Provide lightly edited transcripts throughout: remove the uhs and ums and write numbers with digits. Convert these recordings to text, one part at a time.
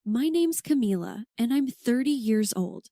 My name's Camila, and I'm 30 years old.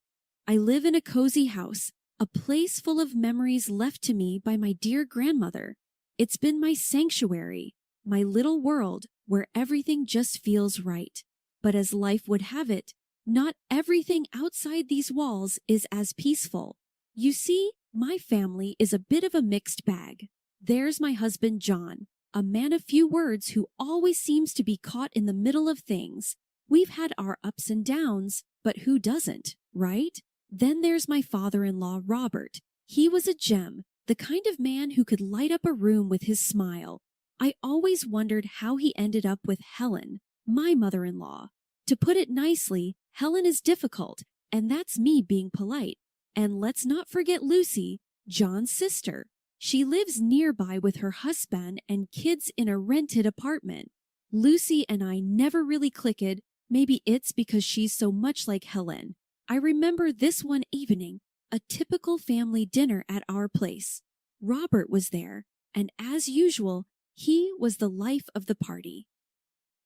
I live in a cozy house, a place full of memories left to me by my dear grandmother. It's been my sanctuary, my little world where everything just feels right. But as life would have it, not everything outside these walls is as peaceful. You see, my family is a bit of a mixed bag. There's my husband, John, a man of few words who always seems to be caught in the middle of things. We've had our ups and downs, but who doesn't, right? Then there's my father-in-law, Robert. He was a gem, the kind of man who could light up a room with his smile. I always wondered how he ended up with Helen, my mother-in-law. To put it nicely, Helen is difficult, and that's me being polite. And let's not forget Lucy, John's sister. She lives nearby with her husband and kids in a rented apartment. Lucy and I never really clicked. Maybe it's because she's so much like Helen. I remember this one evening, a typical family dinner at our place. Robert was there, and as usual, he was the life of the party.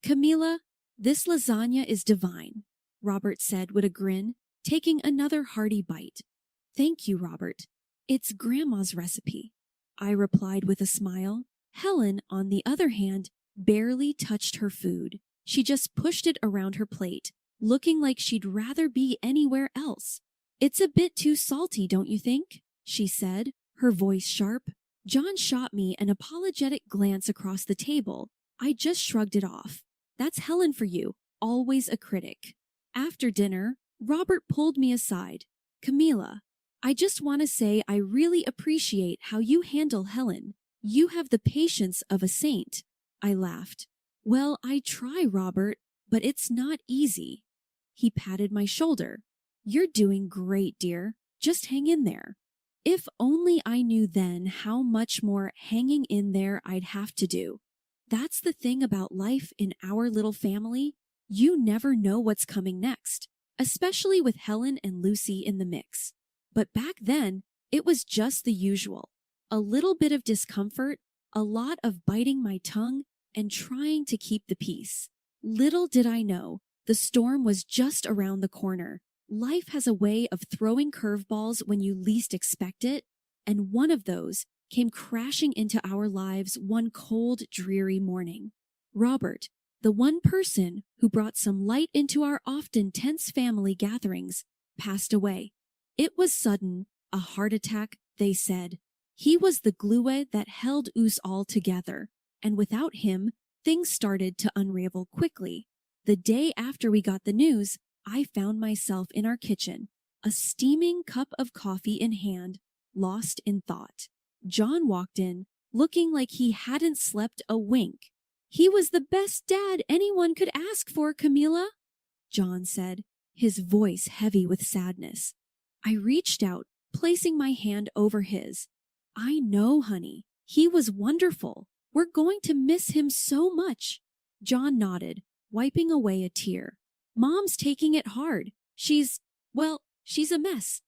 Camila, this lasagna is divine, Robert said with a grin, taking another hearty bite. Thank you, Robert. It's Grandma's recipe, I replied with a smile. Helen, on the other hand, barely touched her food. She just pushed it around her plate, looking like she'd rather be anywhere else. It's a bit too salty, don't you think? She said, her voice sharp. John shot me an apologetic glance across the table. I just shrugged it off. That's Helen for you, always a critic. After dinner, Robert pulled me aside. Camila, I just want to say I really appreciate how you handle Helen. You have the patience of a saint. I laughed. Well, I try, Robert, but it's not easy. He patted my shoulder. You're doing great, dear. Just hang in there. If only I knew then how much more hanging in there I'd have to do. That's the thing about life in our little family. You never know what's coming next, especially with Helen and Lucy in the mix. But back then, it was just the usual. A little bit of discomfort, a lot of biting my tongue, and trying to keep the peace. Little did I know, the storm was just around the corner. Life has a way of throwing curveballs when you least expect it, and one of those came crashing into our lives one cold, dreary morning. Robert, the one person who brought some light into our often tense family gatherings, passed away. It was sudden, a heart attack, they said. He was the glue that held us all together, and without him, things started to unravel quickly. The day after we got the news, I found myself in our kitchen, a steaming cup of coffee in hand, lost in thought. John walked in, looking like he hadn't slept a wink. He was the best dad anyone could ask for, Camila, John said, his voice heavy with sadness. I reached out, placing my hand over his. I know, honey. He was wonderful. We're going to miss him so much. John nodded, wiping away a tear. Mom's taking it hard. She's a mess.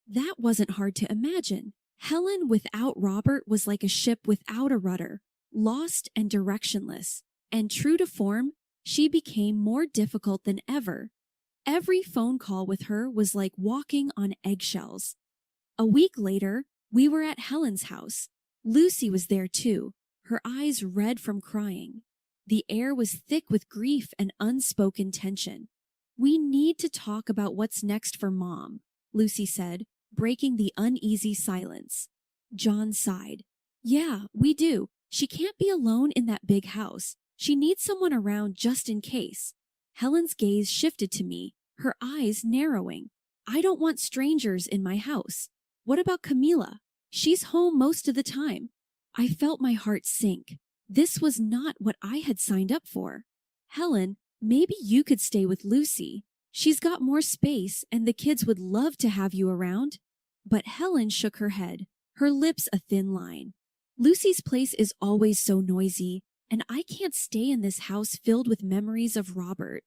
That wasn't hard to imagine. Helen without Robert was like a ship without a rudder, lost and directionless. And true to form, she became more difficult than ever. Every phone call with her was like walking on eggshells. A week later, we were at Helen's house. Lucy was there too, her eyes red from crying. The air was thick with grief and unspoken tension. We need to talk about what's next for Mom, Lucy said, breaking the uneasy silence. John sighed. Yeah, we do. She can't be alone in that big house. She needs someone around just in case. Helen's gaze shifted to me, her eyes narrowing. I don't want strangers in my house. What about Camila? She's home most of the time. I felt my heart sink. This was not what I had signed up for. Helen, maybe you could stay with Lucy. She's got more space and the kids would love to have you around. But Helen shook her head, her lips a thin line. Lucy's place is always so noisy, and I can't stay in this house filled with memories of Robert.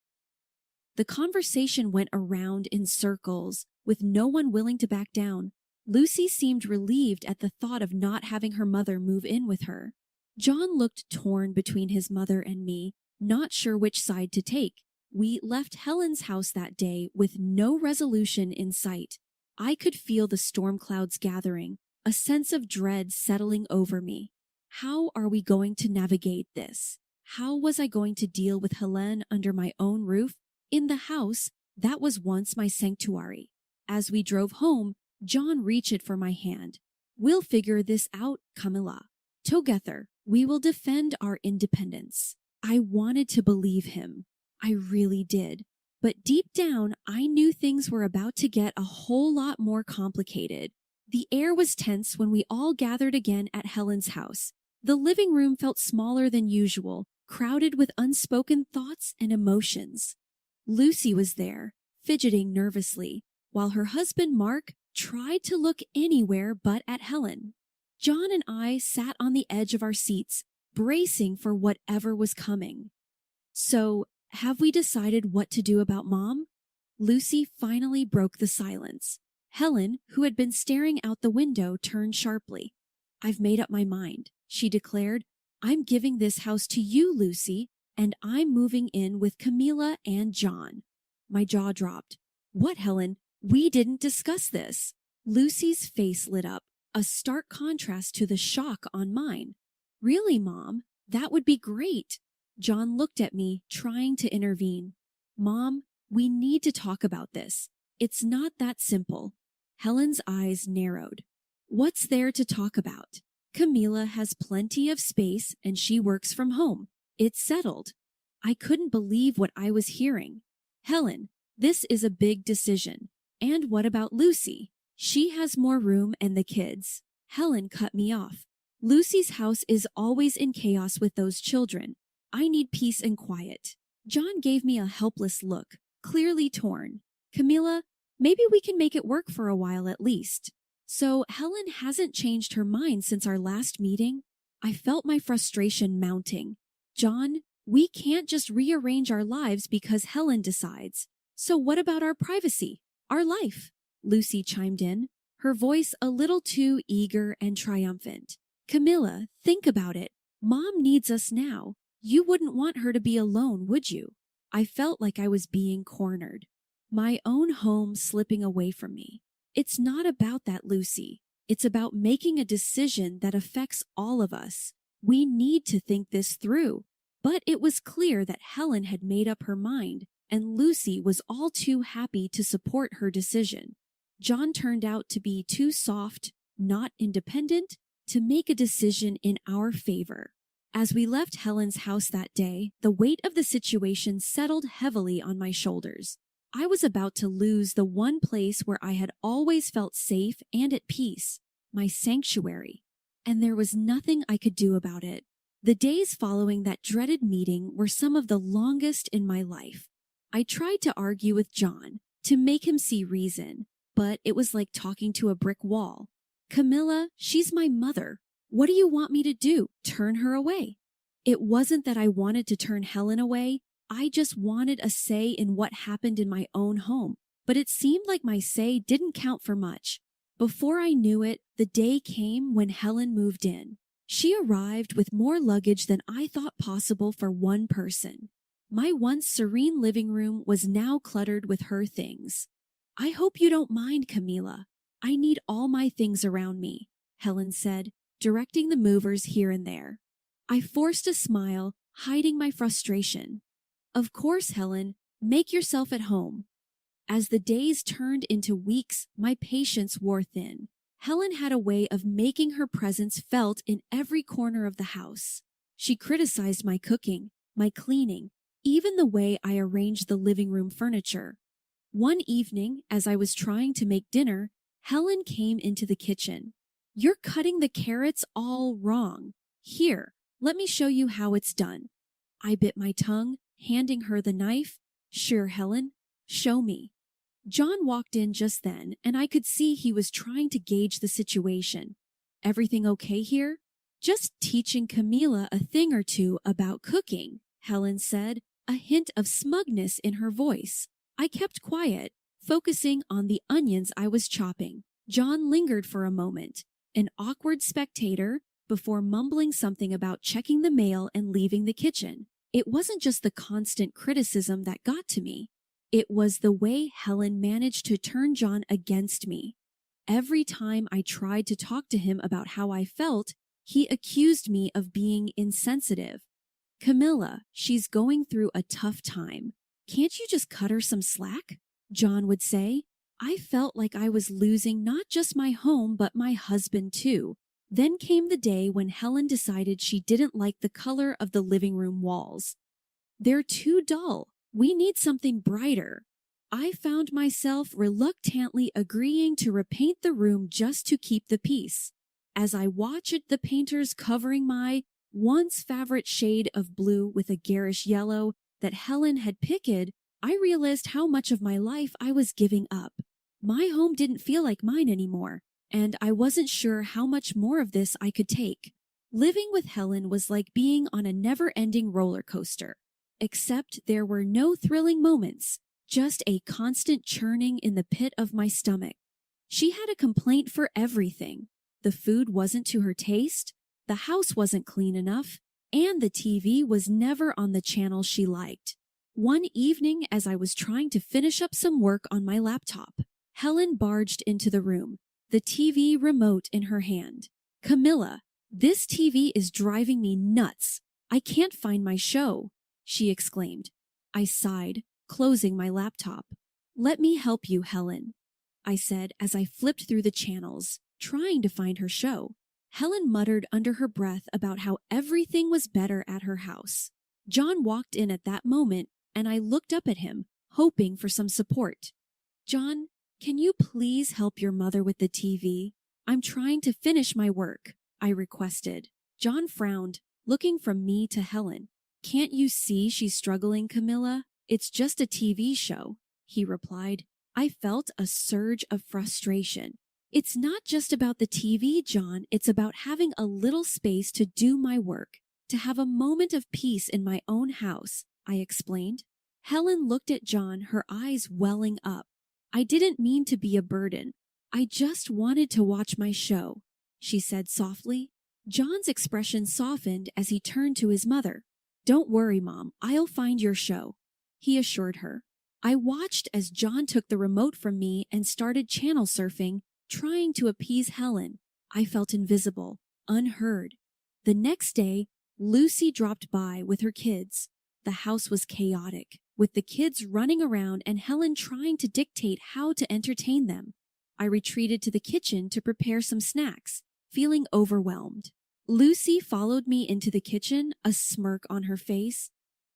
The conversation went around in circles, with no one willing to back down. Lucy seemed relieved at the thought of not having her mother move in with her. John looked torn between his mother and me, not sure which side to take. We left Helen's house that day with no resolution in sight. I could feel the storm clouds gathering, a sense of dread settling over me. How are we going to navigate this? How was I going to deal with Helen under my own roof, in the house that was once my sanctuary? As we drove home, John reached for my hand. We'll figure this out, Camilla. Together, we will defend our independence. I wanted to believe him. I really did. But deep down, I knew things were about to get a whole lot more complicated. The air was tense when we all gathered again at Helen's house. The living room felt smaller than usual, crowded with unspoken thoughts and emotions. Lucy was there, fidgeting nervously, while her husband Mark tried to look anywhere but at Helen. John and I sat on the edge of our seats, bracing for whatever was coming. So, have we decided what to do about Mom? Lucy finally broke the silence. Helen, who had been staring out the window, turned sharply. I've made up my mind, she declared. I'm giving this house to you, Lucy, and I'm moving in with Camilla and John. My jaw dropped. What, Helen? We didn't discuss this. Lucy's face lit up, a stark contrast to the shock on mine. Really, Mom? That would be great. John looked at me, trying to intervene. Mom, we need to talk about this. It's not that simple. Helen's eyes narrowed. What's there to talk about? Camilla has plenty of space and she works from home. It's settled. I couldn't believe what I was hearing. Helen, this is a big decision. And what about Lucy? She has more room and the kids. Helen cut me off. Lucy's house is always in chaos with those children. I need peace and quiet. John gave me a helpless look, clearly torn. Camilla, maybe we can make it work for a while at least. So Helen hasn't changed her mind since our last meeting? I felt my frustration mounting. John, we can't just rearrange our lives because Helen decides. So what about our privacy? Our life? Lucy chimed in, her voice a little too eager and triumphant. Camilla, think about it. Mom needs us now. You wouldn't want her to be alone, would you? I felt like I was being cornered. My own home slipping away from me. It's not about that, Lucy. It's about making a decision that affects all of us. We need to think this through. But it was clear that Helen had made up her mind, and Lucy was all too happy to support her decision. John turned out to be too soft, not independent, to make a decision in our favor. As we left Helen's house that day, the weight of the situation settled heavily on my shoulders. I was about to lose the one place where I had always felt safe and at peace, my sanctuary, and there was nothing I could do about it. The days following that dreaded meeting were some of the longest in my life. I tried to argue with John, to make him see reason, but it was like talking to a brick wall. Camilla, she's my mother. What do you want me to do? Turn her away? It wasn't that I wanted to turn Helen away. I just wanted a say in what happened in my own home. But it seemed like my say didn't count for much. Before I knew it, the day came when Helen moved in. She arrived with more luggage than I thought possible for one person. My once serene living room was now cluttered with her things. I hope you don't mind, Camilla. I need all my things around me, Helen said, directing the movers here and there. I forced a smile, hiding my frustration. Of course, Helen, make yourself at home. As the days turned into weeks, my patience wore thin. Helen had a way of making her presence felt in every corner of the house. She criticized my cooking, my cleaning, even the way I arranged the living room furniture. One evening, as I was trying to make dinner, Helen came into the kitchen. You're cutting the carrots all wrong. Here, let me show you how it's done. I bit my tongue, handing her the knife. Sure, Helen, show me. John walked in just then, and I could see he was trying to gauge the situation. Everything okay here? Just teaching Camilla a thing or two about cooking, Helen said, a hint of smugness in her voice. I kept quiet, focusing on the onions I was chopping. John lingered for a moment, an awkward spectator, before mumbling something about checking the mail and leaving the kitchen. It wasn't just the constant criticism that got to me. It was the way Helen managed to turn John against me. Every time I tried to talk to him about how I felt, he accused me of being insensitive. Camilla, she's going through a tough time. Can't you just cut her some slack? John would say. I felt like I was losing not just my home, but my husband too. Then came the day when Helen decided she didn't like the color of the living room walls. They're too dull. We need something brighter. I found myself reluctantly agreeing to repaint the room just to keep the peace. As I watched the painters covering my once favorite shade of blue with a garish yellow that Helen had picked, I realized how much of my life I was giving up. My home didn't feel like mine anymore, and I wasn't sure how much more of this I could take. Living with Helen was like being on a never-ending roller coaster, except there were no thrilling moments, just a constant churning in the pit of my stomach. She had a complaint for everything. The food wasn't to her taste, the house wasn't clean enough, and the TV was never on the channel she liked. One evening, as I was trying to finish up some work on my laptop, Helen barged into the room, the TV remote in her hand. Camilla, this TV is driving me nuts. I can't find my show, she exclaimed. I sighed, closing my laptop. Let me help you, Helen, I said as I flipped through the channels, trying to find her show. Helen muttered under her breath about how everything was better at her house. John walked in at that moment, and I looked up at him, hoping for some support. John, can you please help your mother with the TV? I'm trying to finish my work, I requested. John frowned, looking from me to Helen. Can't you see she's struggling, Camilla? It's just a TV show, he replied. I felt a surge of frustration. It's not just about the TV, John. It's about having a little space to do my work, to have a moment of peace in my own house, I explained. Helen looked at John, her eyes welling up. I didn't mean to be a burden. I just wanted to watch my show, she said softly. John's expression softened as he turned to his mother. Don't worry, Mom. I'll find your show, he assured her. I watched as John took the remote from me and started channel surfing, trying to appease Helen. I felt invisible, unheard. The next day, Lucy dropped by with her kids. The house was chaotic, with the kids running around and Helen trying to dictate how to entertain them. I retreated to the kitchen to prepare some snacks, feeling overwhelmed. Lucy followed me into the kitchen, a smirk on her face.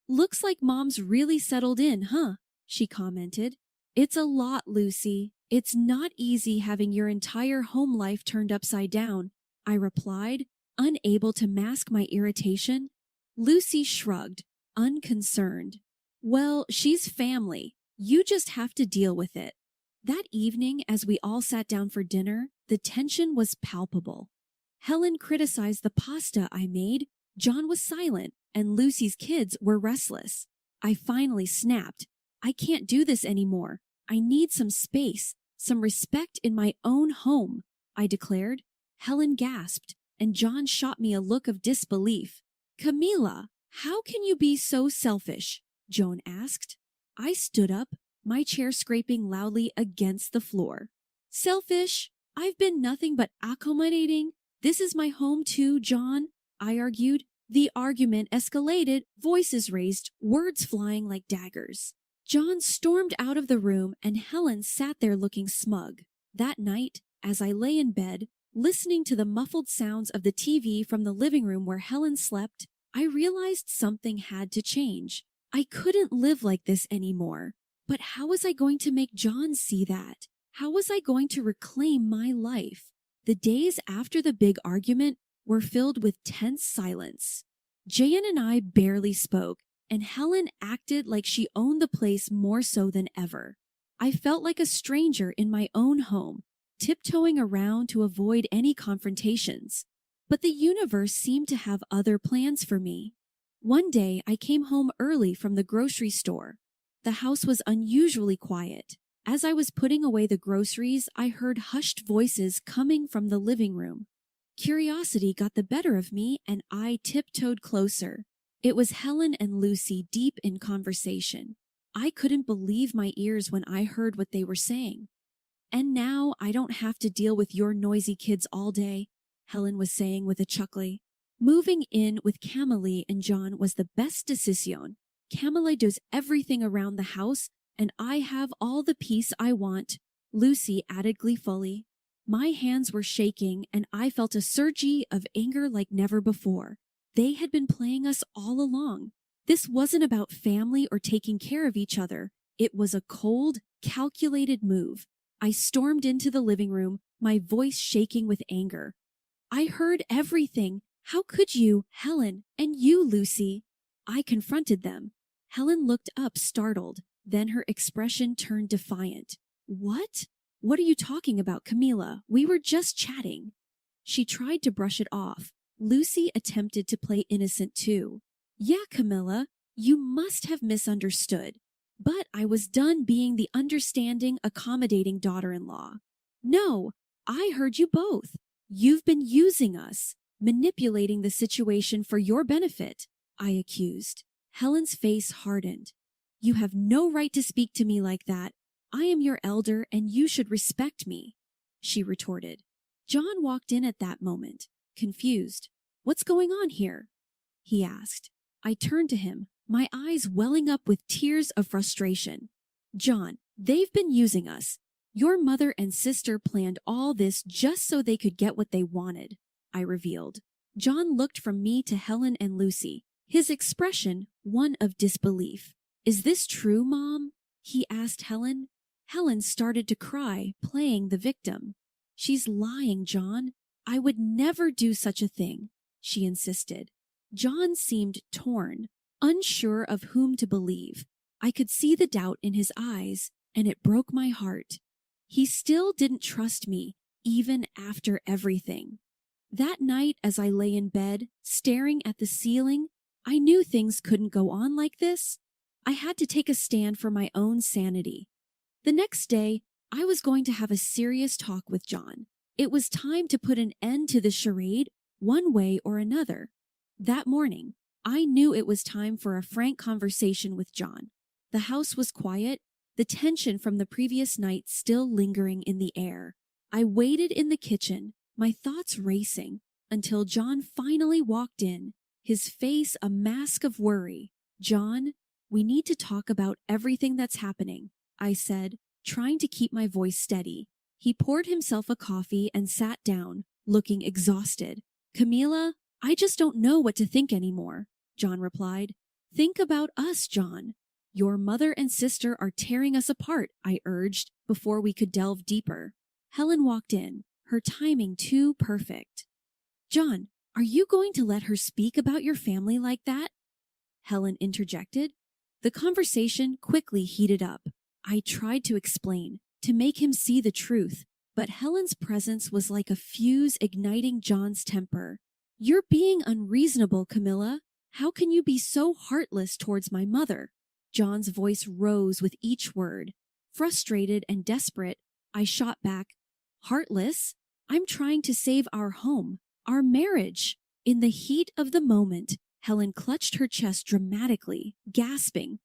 Looks like Mom's really settled in, huh? She commented. It's a lot, Lucy. It's not easy having your entire home life turned upside down, I replied, unable to mask my irritation. Lucy shrugged, unconcerned. Well, she's family. You just have to deal with it. That evening, as we all sat down for dinner, the tension was palpable. Helen criticized the pasta I made, John was silent, and Lucy's kids were restless. I finally snapped. I can't do this anymore. I need some space, some respect in my own home, I declared. Helen gasped, and John shot me a look of disbelief. Camilla, how can you be so selfish? Joan asked. I stood up, my chair scraping loudly against the floor. Selfish? I've been nothing but accommodating. This is my home too, John, I argued. The argument escalated, voices raised, words flying like daggers. John stormed out of the room and Helen sat there looking smug. That night, as I lay in bed, listening to the muffled sounds of the TV from the living room where Helen slept, I realized something had to change. I couldn't live like this anymore. But how was I going to make John see that? How was I going to reclaim my life? The days after the big argument were filled with tense silence. Jan and I barely spoke, and Helen acted like she owned the place more so than ever. I felt like a stranger in my own home, tiptoeing around to avoid any confrontations. But the universe seemed to have other plans for me. One day, I came home early from the grocery store. The house was unusually quiet. As I was putting away the groceries, I heard hushed voices coming from the living room. Curiosity got the better of me, and I tiptoed closer. It was Helen and Lucy deep in conversation. I couldn't believe my ears when I heard what they were saying. And now I don't have to deal with your noisy kids all day, Helen was saying with a chuckle. Moving in with Camille and John was the best decision. Camille does everything around the house, and I have all the peace I want, Lucy added gleefully. My hands were shaking, and I felt a surge of anger like never before. They had been playing us all along. This wasn't about family or taking care of each other. It was a cold, calculated move. I stormed into the living room, my voice shaking with anger. I heard everything. How could you, Helen, and you, Lucy? I confronted them. Helen looked up, startled. Then her expression turned defiant. What? What are you talking about, Camilla? We were just chatting. She tried to brush it off. Lucy attempted to play innocent too. Yeah, Camilla, you must have misunderstood. But I was done being the understanding, accommodating daughter-in-law. No, I heard you both. You've been using us, manipulating the situation for your benefit, I accused. Helen's face hardened. You have no right to speak to me like that. I am your elder and you should respect me, she retorted. John walked in at that moment, confused. What's going on here? He asked. I turned to him, my eyes welling up with tears of frustration. John, they've been using us. Your mother and sister planned all this just so they could get what they wanted, I revealed. John looked from me to Helen and Lucy, his expression one of disbelief. Is this true, Mom? He asked Helen. Helen started to cry, playing the victim. She's lying, John. I would never do such a thing, she insisted. John seemed torn, unsure of whom to believe. I could see the doubt in his eyes, and it broke my heart. He still didn't trust me, even after everything. That night, as I lay in bed, staring at the ceiling, I knew things couldn't go on like this. I had to take a stand for my own sanity. The next day, I was going to have a serious talk with John. It was time to put an end to the charade, one way or another. That morning, I knew it was time for a frank conversation with John. The house was quiet, the tension from the previous night still lingering in the air. I waited in the kitchen, my thoughts racing, until John finally walked in, his face a mask of worry. John, we need to talk about everything that's happening, I said, trying to keep my voice steady. He poured himself a coffee and sat down, looking exhausted. Camilla, I just don't know what to think anymore, John replied. Think about us, John. Your mother and sister are tearing us apart, I urged, before we could delve deeper. Helen walked in, her timing too perfect. John, are you going to let her speak about your family like that? Helen interjected. The conversation quickly heated up. I tried to explain, to make him see the truth, but Helen's presence was like a fuse igniting John's temper. You're being unreasonable, Camilla. How can you be so heartless towards my mother? John's voice rose with each word. Frustrated and desperate, I shot back. Heartless? I'm trying to save our home, our marriage. In the heat of the moment, Helen clutched her chest dramatically, gasping.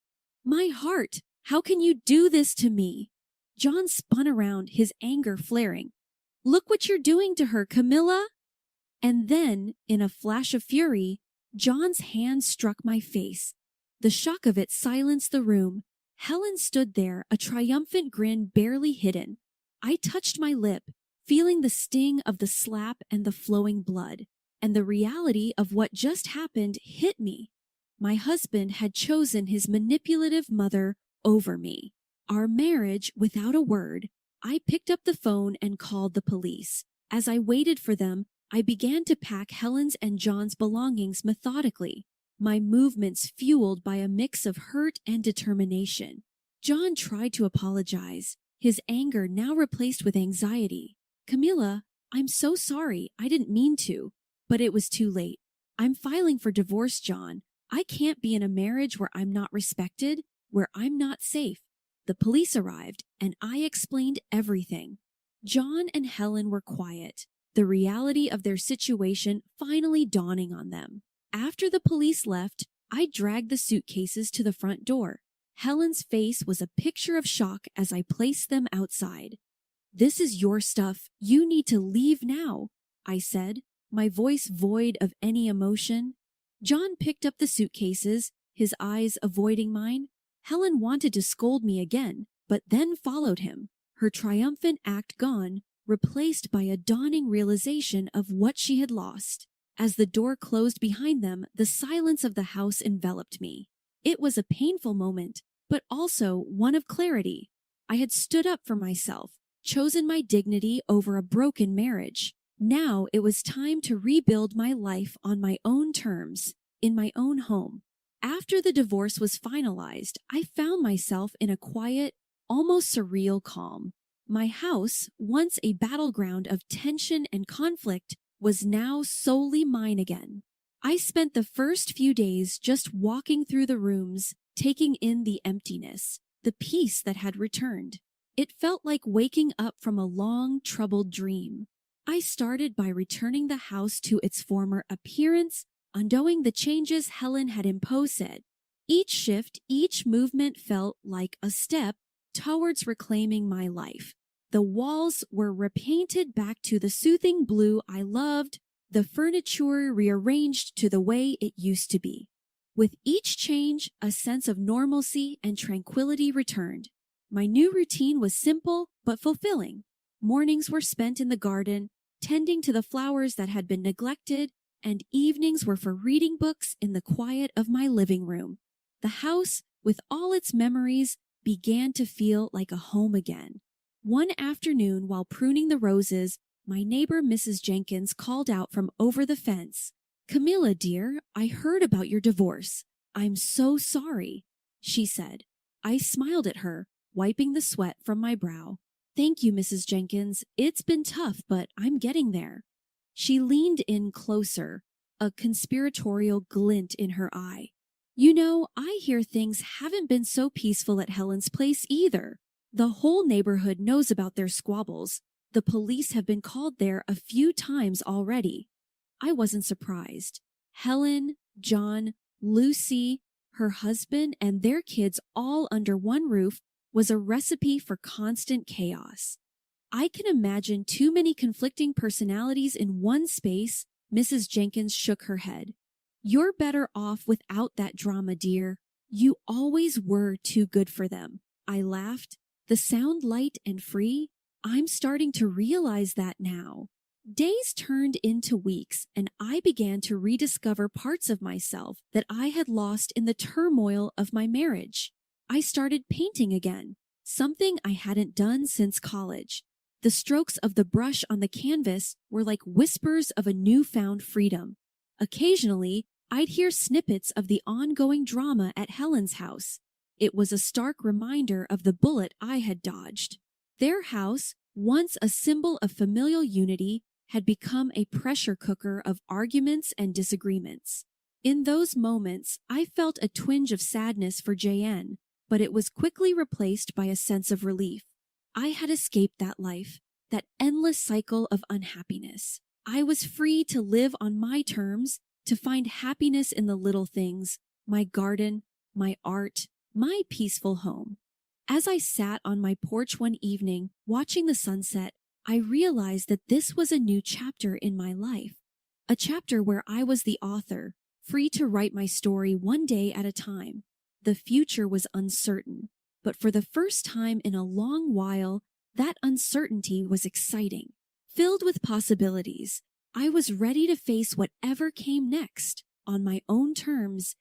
My heart! How can you do this to me? John spun around, his anger flaring. Look what you're doing to her, Camilla! And then, in a flash of fury, John's hand struck my face. The shock of it silenced the room. Helen stood there, a triumphant grin barely hidden. I touched my lip, feeling the sting of the slap and the flowing blood, and the reality of what just happened hit me. My husband had chosen his manipulative mother over me. Our marriage, without a word, I picked up the phone and called the police. As I waited for them, I began to pack Helen's and John's belongings methodically, my movements fueled by a mix of hurt and determination. John tried to apologize, his anger now replaced with anxiety. Camilla, I'm so sorry, I didn't mean to, but it was too late. I'm filing for divorce, John. I can't be in a marriage where I'm not respected, where I'm not safe. The police arrived, and I explained everything. John and Helen were quiet, the reality of their situation finally dawning on them. After the police left, I dragged the suitcases to the front door. Helen's face was a picture of shock as I placed them outside. "This is your stuff. You need to leave now," I said, my voice void of any emotion. John picked up the suitcases, his eyes avoiding mine. Helen wanted to scold me again, but then followed him, her triumphant act gone, replaced by a dawning realization of what she had lost. As the door closed behind them, the silence of the house enveloped me. It was a painful moment, but also one of clarity. I had stood up for myself, chosen my dignity over a broken marriage. Now it was time to rebuild my life on my own terms, in my own home. After the divorce was finalized, I found myself in a quiet, almost surreal calm. My house, once a battleground of tension and conflict, was now solely mine again. I spent the first few days just walking through the rooms, taking in the emptiness, the peace that had returned. It felt like waking up from a long, troubled dream. I started by returning the house to its former appearance, undoing the changes Helen had imposed. Each shift, each movement felt like a step towards reclaiming my life. The walls were repainted back to the soothing blue I loved, the furniture rearranged to the way it used to be. With each change, a sense of normalcy and tranquility returned. My new routine was simple but fulfilling. Mornings were spent in the garden, tending to the flowers that had been neglected, and evenings were for reading books in the quiet of my living room. The house, with all its memories, began to feel like a home again. One afternoon, while pruning the roses, my neighbor Mrs. Jenkins called out from over the fence, "Camilla, dear, I heard about your divorce. I'm so sorry," she said. I smiled at her, wiping the sweat from my brow. "Thank you, Mrs. Jenkins. It's been tough, but I'm getting there." She leaned in closer, a conspiratorial glint in her eye. "You know, I hear things haven't been so peaceful at Helen's place either. The whole neighborhood knows about their squabbles. The police have been called there a few times already." I wasn't surprised. Helen, John, Lucy, her husband, and their kids all under one roof was a recipe for constant chaos. "I can imagine too many conflicting personalities in one space." Mrs. Jenkins shook her head. "You're better off without that drama, dear. You always were too good for them." I laughed. The sound light and free? I'm starting to realize that now. Days turned into weeks, and I began to rediscover parts of myself that I had lost in the turmoil of my marriage. I started painting again, something I hadn't done since college. The strokes of the brush on the canvas were like whispers of a newfound freedom. Occasionally, I'd hear snippets of the ongoing drama at Helen's house. It was a stark reminder of the bullet I had dodged. Their house, once a symbol of familial unity, had become a pressure cooker of arguments and disagreements. In those moments, I felt a twinge of sadness for JN, but it was quickly replaced by a sense of relief. I had escaped that life, that endless cycle of unhappiness. I was free to live on my terms, to find happiness in the little things, my garden, my art, my peaceful home. As I sat on my porch one evening, watching the sunset, I realized that this was a new chapter in my life, a chapter where I was the author, free to write my story one day at a time. The future was uncertain, but for the first time in a long while, that uncertainty was exciting. Filled with possibilities, I was ready to face whatever came next, on my own terms,